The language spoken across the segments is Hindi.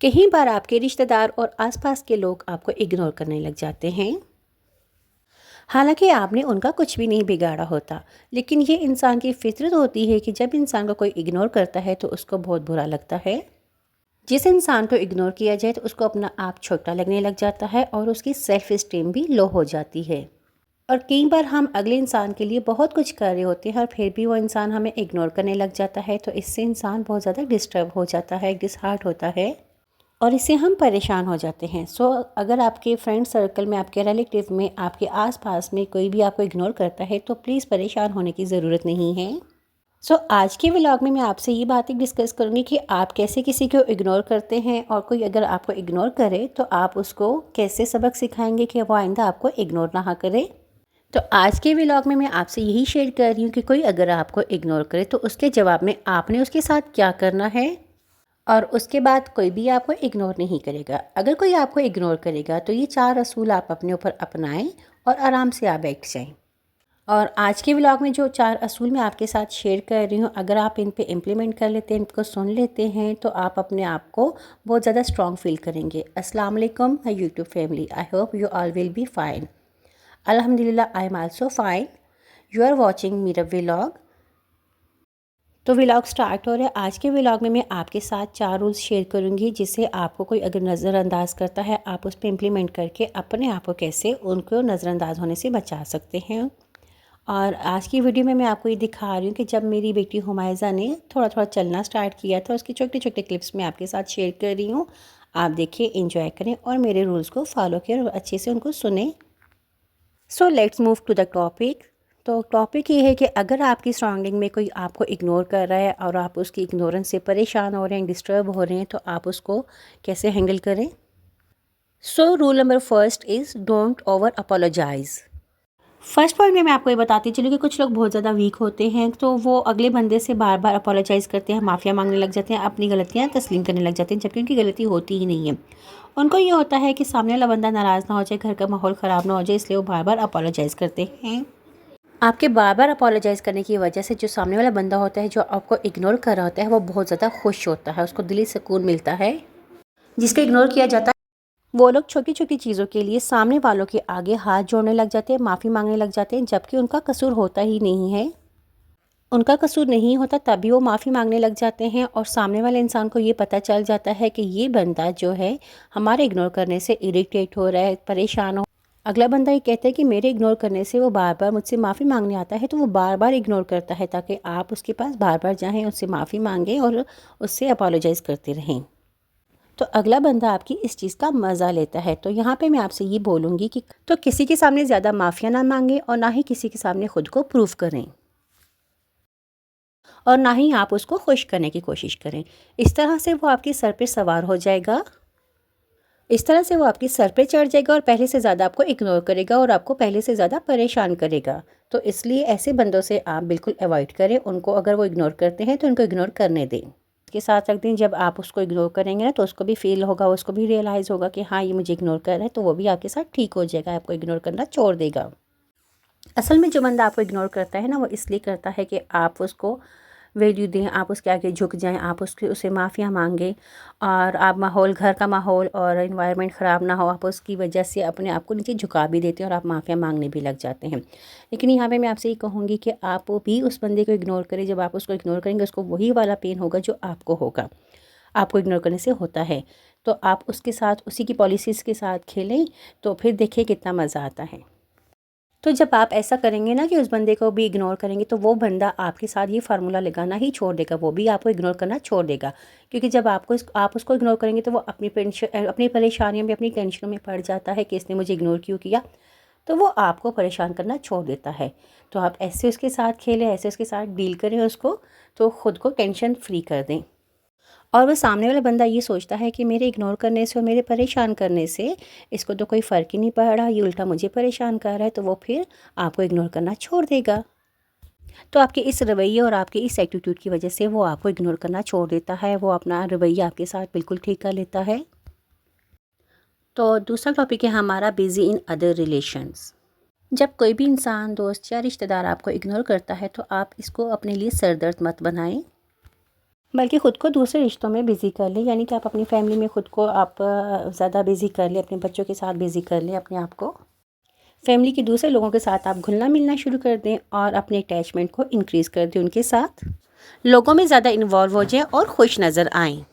कई बार आपके रिश्तेदार और आसपास के लोग आपको इग्नोर करने लग जाते हैं। हालांकि आपने उनका कुछ भी नहीं बिगाड़ा होता, लेकिन ये इंसान की फितरत होती है कि जब इंसान को कोई इग्नोर करता है तो उसको बहुत बुरा लगता है। जिस इंसान को इग्नोर किया जाए तो उसको अपना आप छोटा लगने लग जाता है और उसकी सेल्फ इस्टीम भी लो हो जाती है। और कई बार हम अगले इंसान के लिए बहुत कुछ कर रहे होते हैं और फिर भी वो इंसान हमें इग्नोर करने लग जाता है, तो इससे इंसान बहुत ज़्यादा डिस्टर्ब हो जाता है, डिसहार्ट होता है और इससे हम परेशान हो जाते हैं। अगर आपके फ्रेंड सर्कल में, आपके रिलेटिव में, आपके आसपास में कोई भी आपको इग्नोर करता है तो प्लीज़ परेशान होने की ज़रूरत नहीं है। आज के व्लॉग में मैं आपसे ये बातें डिस्कस करूँगी कि आप कैसे किसी को इग्नोर करते हैं और कोई अगर आपको इग्नोर करे तो आप उसको कैसे सबक सिखाएंगे कि वो आइंदा आपको इग्नोर ना करे। तो आज के व्लॉग में मैं आपसे यही शेयर कर रही हूँ कि कोई अगर आपको इग्नोर करे तो उसके जवाब में आपने उसके साथ क्या करना है और उसके बाद कोई भी आपको इग्नोर नहीं करेगा। अगर कोई आपको इग्नोर करेगा तो ये 4 असूल आप अपने ऊपर अपनाएं और आराम से आप बैठ जाएं। और आज के व्लॉग में जो 4 असूल मैं आपके साथ शेयर कर रही हूँ, अगर आप इन पे इम्प्लीमेंट कर लेते हैं, इनको सुन लेते हैं तो आप अपने आप को बहुत ज़्यादा स्ट्रॉन्ग फील करेंगे। अस्सलाम वालेकुम my YouTube family, I hope you all will be fine. अल्हम्दुलिल्लाह I am also fine. You are watching मेरा व्लॉग। तो व्लॉग स्टार्ट हो रहा है। आज के व्लॉग में मैं आपके साथ 4 रूल्स शेयर करूंगी जिससे आपको कोई अगर नज़रअंदाज करता है आप उस पर इम्प्लीमेंट करके अपने आप को कैसे उनको नज़रअंदाज होने से बचा सकते हैं। और आज की वीडियो में मैं आपको ये दिखा रही हूँ कि जब मेरी बेटी हुमायज़ा ने थोड़ा थोड़ा चलना स्टार्ट किया था, उसकी छोटे छोटे क्लिप्स मैं आपके साथ शेयर कर रही हूँ। आप देखिए, इंजॉय करें और मेरे रूल्स को फॉलो करें और अच्छे से उनको सुने। Let's move to the topic. तो टॉपिक ये है कि अगर आपकी सराउंडिंग में कोई आपको इग्नोर कर रहा है और आप उसकी इग्नोरेंस से परेशान हो रहे हैं, डिस्टर्ब हो रहे हैं, तो आप उसको कैसे हैंडल करें। Rule number first is don't over apologise. First point में मैं आपको ये बताती चलूँ कि कुछ लोग बहुत ज़्यादा वीक होते हैं तो वो अगले बंदे से बार बार अपोलोजाइज़ करते हैं, माफ़िया मांगने लग जाते हैं, अपनी गलतियाँ तस्लीम करने लग जाते हैं जबकि उनकी गलती होती ही नहीं है। उनको ये होता है कि सामने वाला बंदा नाराज़ ना हो जाए, घर का माहौल ख़राब ना हो जाए, इसलिए वो बार बार अपोलोजाइज़ करते हैं। आपके बार बार अपोलोजाइज़ करने की वजह से जो सामने वाला बंदा होता है, जो आपको इग्नोर कर रहा होता है, वो बहुत ज़्यादा खुश होता है, उसको दिली सुकून मिलता है। जिसको इग्नोर किया जाता है वो लोग छोटी छोटी चीज़ों के लिए सामने वालों के आगे हाथ जोड़ने लग जाते हैं, माफ़ी मांगने लग जाते हैं, जबकि उनका कसूर होता ही नहीं है। उनका कसूर नहीं होता तभी वो माफ़ी मांगने लग जाते हैं और सामने वाले इंसान को ये पता चल जाता है कि ये बंदा जो है हमारे इग्नोर करने से इरिटेट हो रहा है, परेशान हो। अगला बंदा ये कहता है कि मेरे इग्नोर करने से वो बार बार मुझसे माफ़ी मांगने आता है, तो वो बार बार इग्नोर करता है ताकि आप उसके पास बार बार जाएँ, उससे माफ़ी मांगें और उससे अपोलोजाइज़ करते रहें। तो अगला बंदा आपकी इस चीज़ का मज़ा लेता है। तो यहाँ पे मैं आपसे ये बोलूँगी कि तो किसी के सामने ज़्यादा माफ़िया ना मांगें और ना ही किसी के सामने खुद को प्रूव करें और ना ही आप उसको खुश करने की कोशिश करें। इस तरह से वो आपके सर पे सवार हो जाएगा, इस तरह से वो आपके सर पे चढ़ जाएगा और पहले से ज़्यादा आपको इग्नोर करेगा और आपको पहले से ज़्यादा परेशान करेगा। तो इसलिए ऐसे बंदों से आप बिल्कुल अवॉइड करें। उनको अगर वो इग्नोर करते हैं तो उनको इग्नोर करने दें, के साथ रख दें। जब आप उसको इग्नोर करेंगे ना तो उसको भी फील होगा, उसको भी रियलाइज़ होगा कि हाँ, ये मुझे इग्नोर कर रहा है, तो वो भी आपके साथ ठीक हो जाएगा, आपको इग्नोर करना छोड़ देगा। असल में जो बंदा आपको इग्नोर करता है ना, वो इसलिए करता है कि आप उसको वैल्यू दें, आप उसके आगे झुक जाएं, आप उसे माफ़िया मांगें और आप माहौल, घर का माहौल और इन्वायरमेंट ख़राब ना हो, आप उसकी वजह से अपने आप को नीचे झुका भी देते हैं और आप माफ़िया मांगने भी लग जाते हैं। लेकिन यहाँ पे मैं आपसे ये कहूँगी कि आप भी उस बंदे को इग्नोर करें। जब आप उसको इग्नोर करेंगे उसको वही वाला पेन होगा जो आपको होगा, आपको इग्नोर करने से होता है। तो आप उसके साथ उसी की पॉलिसीज़ के साथ खेलें तो फिर देखिए कितना मज़ा आता है। तो जब आप ऐसा करेंगे ना कि उस बंदे को भी इग्नोर करेंगे तो वो बंदा आपके साथ ये फार्मूला लगाना ही छोड़ देगा, वो भी आपको इग्नोर करना छोड़ देगा। क्योंकि जब आप उसको इग्नोर करेंगे तो वो अपनी परेशानियों में, अपनी टेंशनों में पड़ जाता है कि इसने मुझे इग्नोर क्यों किया, तो वो आपको परेशान करना छोड़ देता है। तो आप ऐसे उसके साथ खेलें, ऐसे उसके साथ डील करें उसको, तो ख़ुद को टेंशन फ्री कर दें। और वो सामने वाला बंदा ये सोचता है कि मेरे इग्नोर करने से और मेरे परेशान करने से इसको तो कोई फ़र्क ही नहीं पड़ रहा, ये उल्टा मुझे परेशान कर रहा है, तो वो फिर आपको इग्नोर करना छोड़ देगा। तो आपके इस रवैये और आपके इस एटीट्यूड की वजह से वो आपको इग्नोर करना छोड़ देता है, वो अपना रवैया आपके साथ बिल्कुल ठीक कर लेता है। तो दूसरा टॉपिक है हमारा बिज़ी इन अदर रिलेशंस। जब कोई भी इंसान, दोस्त या रिश्तेदार आपको इग्नोर करता है तो आप इसको अपने लिए सरदर्द मत बनाएं। बल्कि ख़ुद को दूसरे रिश्तों में बिज़ी कर लें, यानी कि आप अपनी फैमिली में ख़ुद को आप ज़्यादा बिज़ी कर लें, अपने बच्चों के साथ बिज़ी कर लें अपने आप को। फैमिली के दूसरे लोगों के साथ आप घुलना मिलना शुरू कर दें और अपने अटैचमेंट को इंक्रीज़ कर दें उनके साथ। लोगों में ज़्यादा इन्वॉल्व हो जाएं और खुश नज़र आएँ।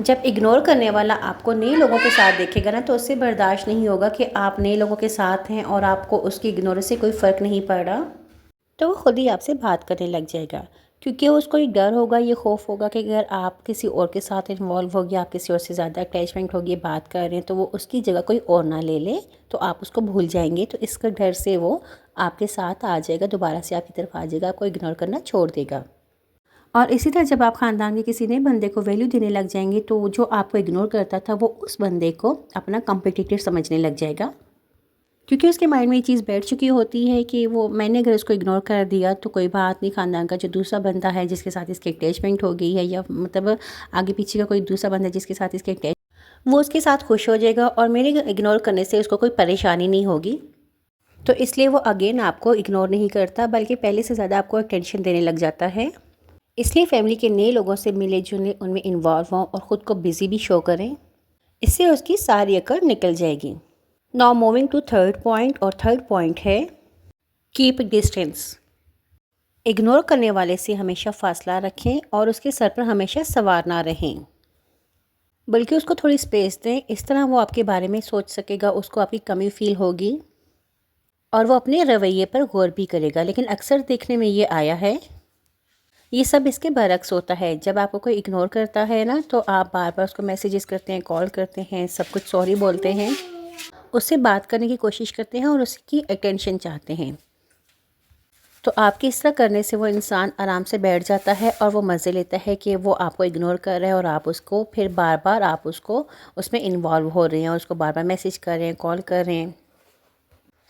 जब इग्नोर करने वाला आपको नए लोगों के साथ देखेगा ना, तो उससे बर्दाश्त नहीं होगा कि आप नए लोगों के साथ हैं और आपको उसकी इग्नोरेंस से कोई फ़र्क नहीं पड़ रहा, तो वो ख़ुद ही आपसे बात करने लग जाएगा। क्योंकि उसको एक डर होगा, ये खौफ होगा कि अगर आप किसी और के साथ इन्वॉल्व होगी, आप किसी और से ज़्यादा अटैचमेंट होगी, बात कर रहे हैं, तो वो उसकी जगह कोई और ना ले ले, तो आप उसको भूल जाएंगे। तो इसका डर से वो आपके साथ आ जाएगा, दोबारा से आपकी तरफ आ जाएगा, आपको इग्नोर करना छोड़ देगा। और इसी तरह जब आप ख़ानदान के किसी नए बंदे को वैल्यू देने लग जाएंगे, तो जो आपको इग्नोर करता था वो उस बंदे को अपना कॉम्पिटिटर समझने लग जाएगा। क्योंकि उसके माइंड में ये चीज़ बैठ चुकी होती है कि वो मैंने अगर उसको इग्नोर कर दिया तो कोई बात नहीं, ख़ानदान का जो दूसरा बंदा है जिसके साथ इसकी अटैचमेंट हो गई है, या मतलब आगे पीछे का कोई दूसरा बंदा है जिसके साथ इसके अटैच, वो उसके साथ खुश हो जाएगा और मेरे इग्नोर करने से उसको कोई परेशानी नहीं होगी। तो इसलिए वो अगेन आपको इग्नोर नहीं करता, बल्कि पहले से ज़्यादा आपको अटेंशन देने लग जाता है। इसलिए फैमिली के नए लोगों से मिले जुले, उनमें इन्वॉल्व हों और ख़ुद को बिज़ी भी शो करें। इससे उसकी सारी अकड़ निकल जाएगी। Now moving to third point, और थर्ड पॉइंट है कीप डिस्टेंस। इग्नोर करने वाले से हमेशा फासला रखें और उसके सर पर हमेशा सवार ना रहें, बल्कि उसको थोड़ी स्पेस दें। इस तरह वो आपके बारे में सोच सकेगा, उसको आपकी कमी फील होगी और वो अपने रवैये पर गौर भी करेगा। लेकिन अक्सर देखने में ये आया है, ये सब इसके बरक्स होता है। जब आपको कोई इग्नोर करता है ना, तो आप बार बार उसको मैसेजेस करते हैं, कॉल करते हैं, सब कुछ सॉरी बोलते हैं, उससे बात करने की कोशिश करते हैं और उसकी अटेंशन चाहते हैं। तो आपके इस तरह करने से वो इंसान आराम से बैठ जाता है और वो मज़े लेता है कि वो आपको इग्नोर कर रहा है और आप उसको फिर बार बार आप उसको उसमें इन्वॉल्व हो रहे हैं और उसको बार बार मैसेज कर रहे हैं, कॉल कर रहे हैं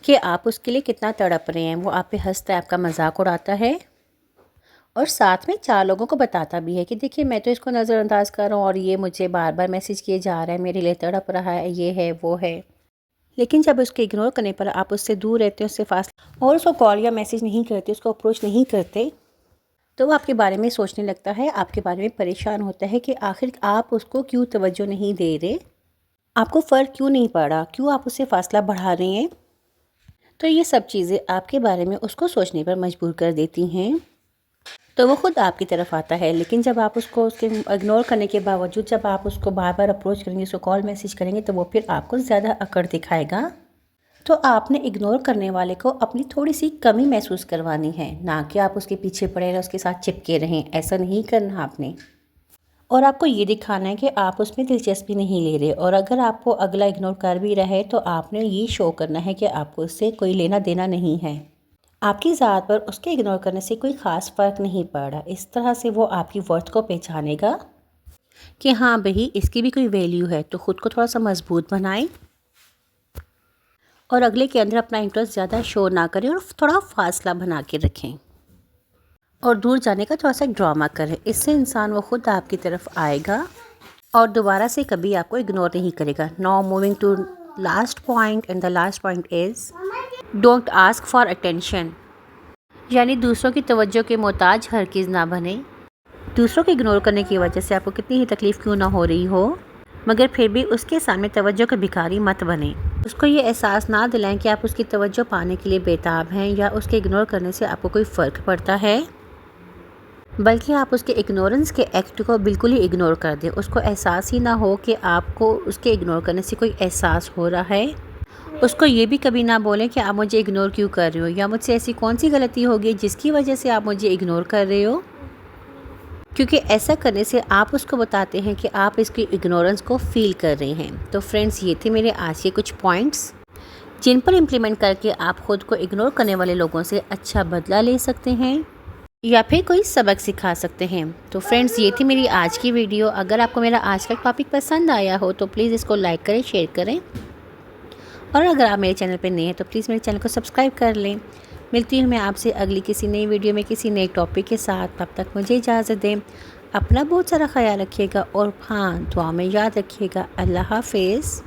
कि आप उसके लिए कितना तड़प रहे हैं। वो आप पे हंसता है, आपका मजाक उड़ाता है और साथ में 4 लोगों को बताता भी है कि देखिए मैं तो इसको नज़रअंदाज कर रहा हूँ और ये मुझे बार बार मैसेज किए जा रहा है, मेरे लिए तड़प रहा है, ये है वो है। लेकिन जब उसके इग्नोर करने पर आप उससे दूर रहते हैं, उससे फास्ट, और उसको कॉल या मैसेज नहीं करते, उसको अप्रोच नहीं करते, तो वो आपके बारे में सोचने लगता है, आपके बारे में परेशान होता है कि आखिर आप उसको क्यों तवज्जो नहीं दे रहे, आपको फ़र्क क्यों नहीं पड़ा, क्यों आप उससे फासला बढ़ा रहे हैं। तो ये सब चीज़ें आपके बारे में उसको सोचने पर मजबूर कर देती हैं। तो वो ख़ुद आपकी तरफ आता है। लेकिन जब आप उसको उसके इग्नोर करने के बावजूद जब आप उसको बार बार अप्रोच करेंगे, उसको कॉल मैसेज करेंगे, तो वो फिर आपको ज़्यादा अकड़ दिखाएगा। तो आपने इग्नोर करने वाले को अपनी थोड़ी सी कमी महसूस करवानी है, ना कि आप उसके पीछे पड़े रहें, उसके साथ चिपके रहें। ऐसा नहीं करना आपने। और आपको ये दिखाना है कि आप उसमें दिलचस्पी नहीं ले रहे, और अगर आपको अगला इग्नोर कर भी रहा है तो आपने ये शो करना है कि आपको उससे कोई लेना देना नहीं है। आपकी ज़ात पर उसके इग्नोर करने से कोई ख़ास फ़र्क नहीं पड़ा। इस तरह से वो आपकी वर्थ को पहचानेगा कि हाँ भाई, इसकी भी कोई वैल्यू है। तो ख़ुद को थोड़ा सा मजबूत बनाएं और अगले के अंदर अपना इंटरेस्ट ज़्यादा शो ना करें और थोड़ा फासला बना के रखें और दूर जाने का थोड़ा सा ड्रामा करें। इससे इंसान वो ख़ुद आपकी तरफ आएगा और दोबारा से कभी आपको इग्नोर नहीं करेगा। Now moving to last point, and the last point is don't ask for attention. यानी दूसरों की तवज्जो के मोहताज हरगिज़ ना बने। दूसरों को इग्नोर करने की वजह से आपको कितनी ही तकलीफ़ क्यों ना हो रही हो, मगर फिर भी उसके सामने तवज्जो के भिखारी मत बने। उसको ये एहसास ना दिलाएं कि आप उसकी तवज्जो पाने के लिए बेताब हैं या उसके इग्नोर करने से आपको कोई फ़र्क पड़ता है, बल्कि आप उसके इग्नोरेंस के एक्ट को बिल्कुल ही इग्नोर कर दें। उसको एहसास ही ना हो कि आपको उसके इग्नोर करने से कोई एहसास हो रहा है। उसको ये भी कभी ना बोलें कि आप मुझे इग्नोर क्यों कर रहे हो, या मुझसे ऐसी कौन सी गलती होगी जिसकी वजह से आप मुझे इग्नोर कर रहे हो। क्योंकि ऐसा करने से आप उसको बताते हैं कि आप इसकी इग्नोरेंस को फ़ील कर रहे हैं। तो फ्रेंड्स, ये थे मेरे आज के कुछ पॉइंट्स जिन पर इम्प्लीमेंट करके आप ख़ुद को इग्नोर करने वाले लोगों से अच्छा बदला ले सकते हैं या फिर कोई सबक सिखा सकते हैं। तो फ्रेंड्स, ये थी मेरी आज की वीडियो। अगर आपको मेरा आज का टॉपिक पसंद आया हो तो प्लीज़ इसको लाइक करें, शेयर करें, और अगर आप मेरे चैनल पर नए हैं तो प्लीज़ मेरे चैनल को सब्सक्राइब कर लें। मिलती हूँ मैं आपसे अगली किसी नई वीडियो में किसी नए टॉपिक के साथ। तब तक मुझे इजाज़त दें। अपना बहुत सारा ख्याल रखिएगा और हाँ, दुआ में याद रखिएगा। अल्लाह हाफ़िज़।